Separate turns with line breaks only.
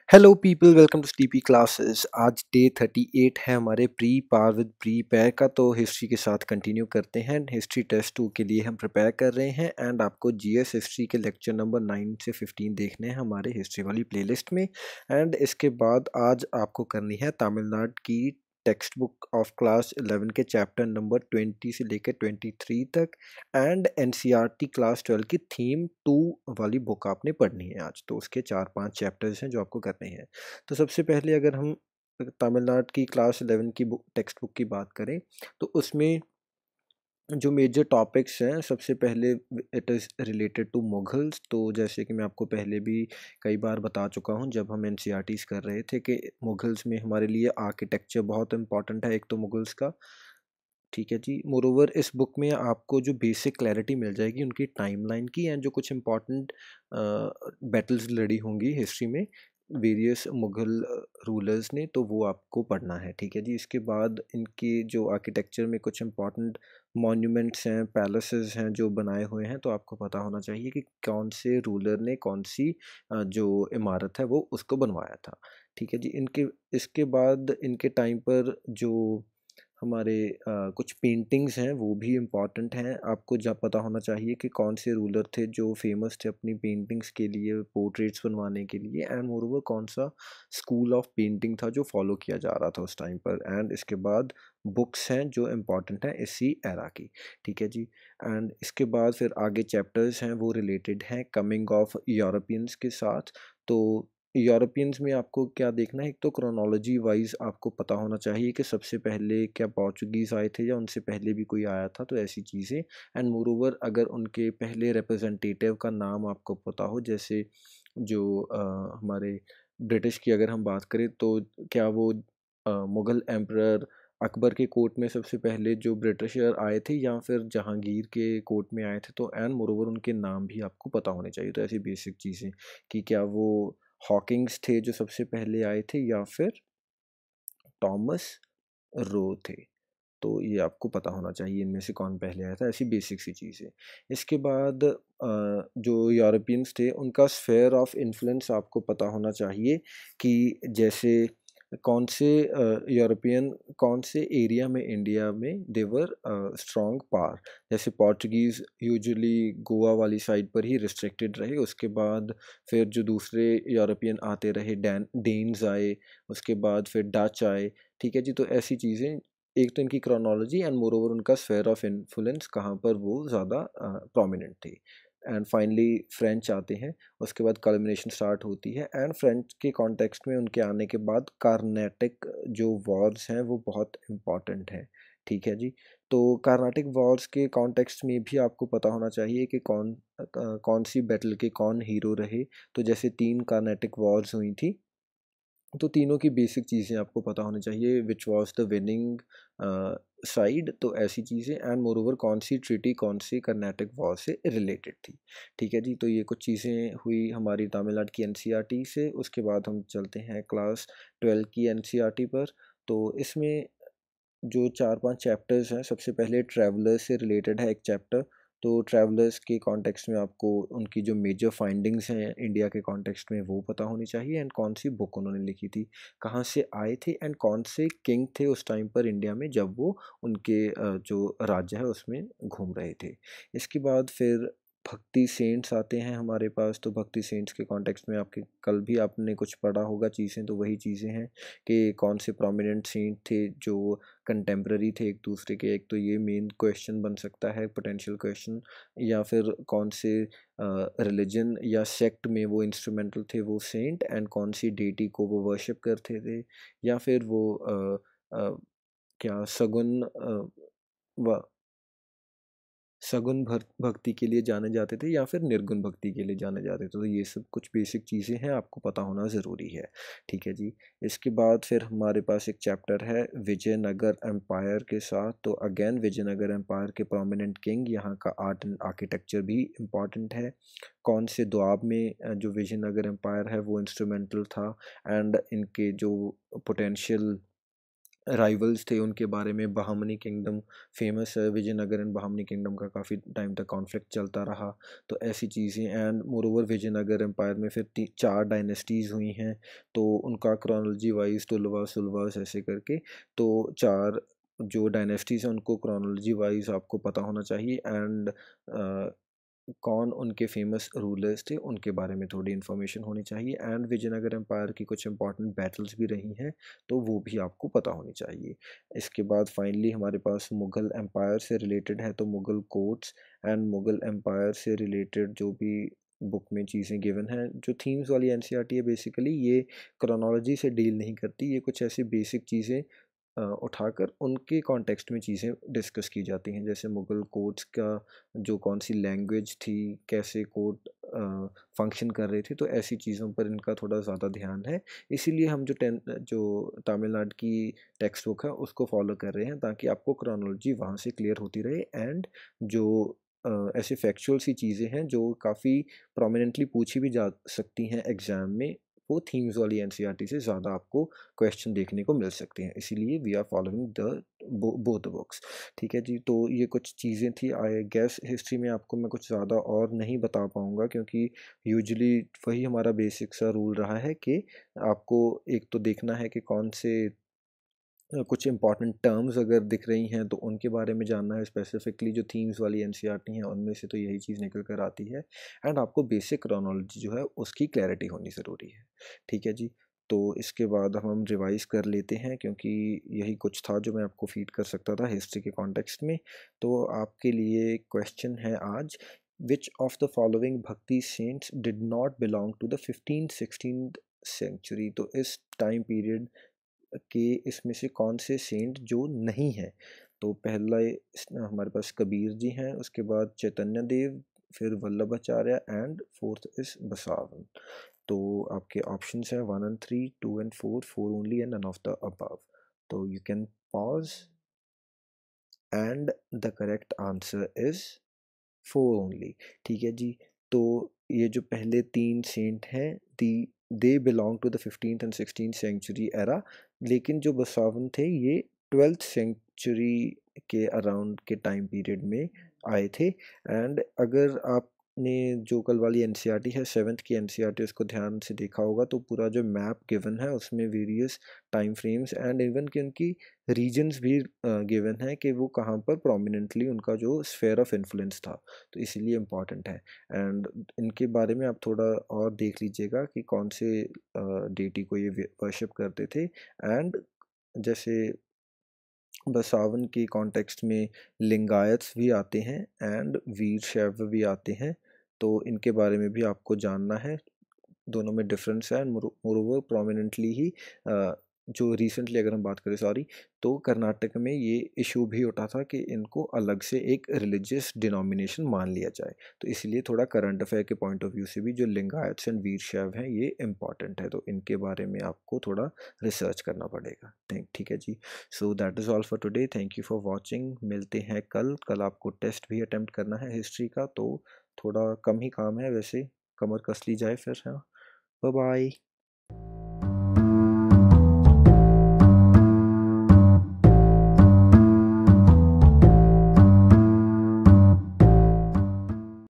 Hello people, welcome to स्टीपी classes. आज day 38 है हमारे प्री पार विद प्री पैर का। तो हिस्ट्री के साथ कंटिन्यू करते हैं। हिस्ट्री टेस्ट 2 के लिए हम प्रिपेयर कर रहे हैं एंड आपको जीएस हिस्ट्री के लेक्चर नंबर 9 से 15 देखने हैं हमारे हिस्ट्री वाली प्लेलिस्ट में। एंड इसके बाद आज आपको करनी है तमिलनाडु की टेक्स्ट बुक ऑफ क्लास 11 के चैप्टर नंबर 20 से लेकर 23 तक एंड एनसीईआरटी क्लास 12 की थीम 2 वाली बुक आपने पढ़नी है आज। तो उसके 4-5 चैप्टर्स हैं जो आपको करने हैं। तो सबसे पहले अगर हम तमिलनाडु की क्लास 11 की बुक टेक्स्ट बुक की बात करें तो उसमें जो मेजर टॉपिक्स हैं, सबसे पहले it is related to Mughals. तो जैसे कि मैं आपको पहले भी कई बार बता चुका हूँ जब हम एनसीईआरटीज़ कर रहे थे कि मुगल्स में हमारे लिए आर्किटेक्चर बहुत इंपॉर्टेंट है, एक तो मुगल्स का। ठीक है जी। मोरोवर इस बुक में आपको जो बेसिक क्लैरिटी मिल जाएगी उनकी टाइमलाइन की एंड जो कुछ इम्पोर्टेंट बैटल्स लड़ी होंगी हिस्ट्री में वेरियस मुग़ल रूलर्स ने, तो वो आपको पढ़ना है। ठीक है जी। इसके बाद इनकी जो आर्किटेक्चर में कुछ इम्पोर्टेंट मॉन्यूमेंट्स हैं, पैलेसेस हैं जो बनाए हुए हैं, तो आपको पता होना चाहिए कि कौन से रूलर ने कौन सी जो इमारत है वो उसको बनवाया था। ठीक है जी। इनके इसके बाद इनके टाइम पर जो हमारे कुछ पेंटिंग्स हैं वो भी इम्पॉर्टेंट हैं। आपको जब पता होना चाहिए कि कौन से रूलर थे जो फेमस थे अपनी पेंटिंग्स के लिए, पोर्ट्रेट्स बनवाने के लिए एंड मोरोवर कौन सा स्कूल ऑफ पेंटिंग था जो फॉलो किया जा रहा था उस टाइम पर। एंड इसके बाद बुक्स हैं जो इम्पॉर्टेंट हैं इसी एरा की। ठीक है जी। एंड इसके बाद फिर आगे चैप्टर्स हैं वो रिलेटेड हैं कमिंग ऑफ यूरोपियंस के साथ। तो यूरोपियंस में आपको क्या देखना है, एक तो क्रोनोलॉजी वाइज आपको पता होना चाहिए कि सबसे पहले क्या पोर्चुगीज़ आए थे या उनसे पहले भी कोई आया था, तो ऐसी चीज़ें। एंड मोरोवर अगर उनके पहले रिप्रेजेंटेटिव का नाम आपको पता हो, जैसे जो हमारे ब्रिटिश की अगर हम बात करें तो क्या वो मुग़ल एम्परर अकबर के कोर्ट में सबसे पहले जो ब्रिटिशर आए थे या फिर जहांगीर के कोर्ट में आए थे। तो एंड मोरोवर उनके नाम भी आपको पता होने चाहिए। तो ऐसी बेसिक चीज़ें कि क्या वो हॉकिंग्स थे जो सबसे पहले आए थे या फिर टॉमस रो थे। तो ये आपको पता होना चाहिए इनमें से कौन पहले आया था, ऐसी बेसिक सी चीज़ें। इसके बाद जो यूरोपियंस थे उनका स्फेयर ऑफ इन्फ्लुएंस आपको पता होना चाहिए कि जैसे कौन से यूरोपियन कौन से एरिया में इंडिया में देवर स्ट्रॉन्ग पावर। जैसे पोर्चुगीज़ यूजुअली गोवा वाली साइड पर ही रिस्ट्रिक्टेड रहे। उसके बाद फिर जो दूसरे यूरोपियन आते रहे, डेन्स आए, उसके बाद फिर डच आए। ठीक है जी। तो ऐसी चीज़ें, एक तो इनकी क्रोनोलॉजी एंड मोरोवर उनका स्फेयर ऑफ इन्फ्लुएंस कहाँ पर वो ज़्यादा प्रोमिनेंट थी। एंड फाइनली फ्रेंच आते हैं। उसके बाद कल्मिनेशन स्टार्ट होती है एंड फ्रेंच के कॉन्टेक्स्ट में उनके आने के बाद कार्नेटिक जो वॉर्स हैं वो बहुत इम्पॉर्टेंट हैं। ठीक है जी। तो कार्नाटिक वॉर्स के कॉन्टेक्स्ट में भी आपको पता होना चाहिए कि कौन सी बैटल के कौन हीरो रहे। तो जैसे 3 कार्नेटिक वॉर्स हुई थी, तो तीनों की बेसिक चीज़ें आपको पता होनी चाहिए, which was the winning side. तो ऐसी चीज़ें एंड मोरोवर कौन सी ट्रीटी कौन सी कर्नाटक वॉर से रिलेटेड थी। ठीक है जी। तो ये कुछ चीज़ें हुई हमारी तमिलनाडु की एनसीईआरटी से। उसके बाद हम चलते हैं क्लास 12 की एनसीईआरटी पर। तो इसमें जो 4-5 चैप्टर्स हैं, सबसे पहले ट्रैवलर्स से रिलेटेड है एक चैप्टर। तो ट्रैवलर्स के कॉन्टेक्स्ट में आपको उनकी जो मेजर फाइंडिंग्स हैं इंडिया के कॉन्टेक्स्ट में वो पता होनी चाहिए एंड कौन सी बुक उन्होंने लिखी थी, कहाँ से आए थे एंड कौन से किंग थे उस टाइम पर इंडिया में जब वो उनके जो राज्य है उसमें घूम रहे थे। इसके बाद फिर भक्ति सेंट्स आते हैं हमारे पास। तो भक्ति सेंट्स के कॉन्टेक्स्ट में आपके कल भी आपने कुछ पढ़ा होगा चीज़ें, तो वही चीज़ें हैं कि कौन से प्रोमिनेंट सेंट थे जो कंटेम्प्रेरी थे एक दूसरे के। एक तो ये मेन क्वेश्चन बन सकता है, पोटेंशियल क्वेश्चन। या फिर कौन से रिलीजन या सेक्ट में वो इंस्ट्रूमेंटल थे वो सेंट एंड कौन सी डेटी को वो वर्शिप करते थे। या फिर वो क्या सगुन व सगुन भक्ति के लिए जाने जाते थे या फिर निर्गुण भक्ति के लिए जाने जाते थे। तो ये सब कुछ बेसिक चीज़ें हैं, आपको पता होना ज़रूरी है। ठीक है जी। इसके बाद फिर हमारे पास एक चैप्टर है विजयनगर एम्पायर के साथ। तो अगेन विजयनगर एम्पायर के प्रोमिनेंट किंग, यहाँ का आर्ट एंड आर्किटेक्चर भी इम्पॉर्टेंट है। कौन से द्वाब में जो विजयनगर एम्पायर है वो इंस्ट्रूमेंटल था एंड इनके जो पोटेंशियल राइवल्स थे उनके बारे में। बहामनी किंगडम फेमस है, विजयनगर एंड बहामनी किंगडम का काफ़ी टाइम तक कॉन्फ्लिक्ट चलता रहा, तो ऐसी चीज़ें। एंड मोरोवर विजयनगर एम्पायर में फिर 4 डायनेस्टीज़ हुई हैं, तो उनका क्रोनोलॉजी वाइज टुलवा सुलवास ऐसे करके, तो 4 जो डायनेस्टीज़ हैं उनको क्रोनोलॉजी वाइज आपको पता होना चाहिए। एंड कौन उनके फेमस रूलर्स थे उनके बारे में थोड़ी इन्फॉर्मेशन होनी चाहिए। एंड विजयनगर एम्पायर की कुछ इंपॉर्टेंट बैटल्स भी रही हैं, तो वो भी आपको पता होनी चाहिए। इसके बाद फाइनली हमारे पास मुग़ल एम्पायर से रिलेटेड है, तो Mughal courts and Mughal empire से रिलेटेड जो भी बुक में चीज़ें गिवन हैं, जो थीम्स वाली एनसीईआरटी है बेसिकली, ये क्रोनोलॉजी से डील नहीं करती, ये कुछ ऐसी बेसिक चीज़ें उठाकर उनके कॉन्टेक्स्ट में चीज़ें डिस्कस की जाती हैं। जैसे मुग़ल कोर्ट्स का जो कौन सी लैंग्वेज थी, कैसे कोर्ट फंक्शन कर रहे थे, तो ऐसी चीज़ों पर इनका थोड़ा ज़्यादा ध्यान है। इसीलिए हम जो तमिलनाडु की टेक्स्ट बुक है उसको फॉलो कर रहे हैं, ताकि आपको क्रोनोलॉजी वहाँ से क्लियर होती रहे। एंड जो ऐसे फैक्चुअल सी चीज़ें हैं जो काफ़ी प्रोमिनेंटली पूछी भी जा सकती हैं एग्ज़ाम में, वो थीम्स वाली एनसीईआरटी से ज़्यादा आपको क्वेश्चन देखने को मिल सकते हैं। इसीलिए we are following the both books. ठीक है जी, तो ये कुछ चीज़ें थी। आई गेस हिस्ट्री में आपको मैं कुछ ज़्यादा और नहीं बता पाऊँगा, क्योंकि यूजुअली वही हमारा बेसिक सा रूल रहा है कि आपको एक तो देखना है कि कौन से कुछ इंपॉर्टेंट टर्म्स अगर दिख रही हैं तो उनके बारे में जानना है स्पेसिफिकली। जो थीम्स वाली एनसीईआरटी हैं उनमें से तो यही चीज़ निकल कर आती है। एंड आपको बेसिक क्रोनोलॉजी जो है उसकी क्लैरिटी होनी ज़रूरी है। ठीक है जी, तो इसके बाद हम रिवाइज़ कर लेते हैं, क्योंकि यही कुछ था जो मैं आपको फीड कर सकता था हिस्ट्री के कॉन्टेक्स्ट में। तो आपके लिए क्वेश्चन है आज, which of the following bhakti saints did not belong to the 15th-16th century. तो इस टाइम पीरियड कि इसमें से कौन से सेंट जो नहीं हैं। तो पहला हमारे पास कबीर जी हैं, उसके बाद चैतन्य देव, फिर Vallabhacharya and fourth is Basawan. तो आपके ऑप्शंस हैं 1 and 3, 2 and 4, 4 only and none of the above. तो you can pause, and the correct answer is 4 only. ठीक है जी, तो ये जो पहले 3 सेंट हैं, the they belong to the 15th and 16th century era, लेकिन जो बसावन थे ये 12th सेंचुरी के अराउंड के टाइम पीरियड में आए थे। एंड अगर आपने जो कल वाली एनसीईआरटी है 7th की एनसीईआरटी उसको ध्यान से देखा होगा, तो पूरा जो मैप गिवन है उसमें various time frames and even कि उनकी रीजन्स भी गिवन है कि वो कहाँ पर प्रोमिनेंटली उनका जो स्फेयर ऑफ इन्फ्लुएंस था, तो इसीलिए इम्पॉर्टेंट है। एंड इनके बारे में आप थोड़ा और देख लीजिएगा कि कौन से डेटी को ये वर्शिप करते थे। एंड जैसे बसावन के कॉन्टेक्स्ट में लिंगायत्स भी आते हैं एंड वीर शैव भी आते हैं, तो इनके बारे में भी आपको जानना है। दोनों में डिफरेंस है। एंड मोरोवर प्रोमिनेंटली ही जो रिसेंटली अगर हम बात करें, सॉरी, तो कर्नाटक में ये इशू भी उठा था कि इनको अलग से एक रिलीजियस डिनोमिनेशन मान लिया जाए, तो इसलिए थोड़ा करंट अफेयर के पॉइंट ऑफ व्यू से भी जो लिंगायत्स एंड वीर शैव हैं ये इंपॉर्टेंट है, तो इनके बारे में आपको थोड़ा रिसर्च करना पड़ेगा। ठीक है जी, so that is all for today. Thank you for watching. मिलते हैं कल। कल आपको टेस्ट भी अटेम्प्ट करना है हिस्ट्री का, तो थोड़ा कम ही काम है वैसे, कमर कस ली जाए फिर। हाँ, बाय बाय।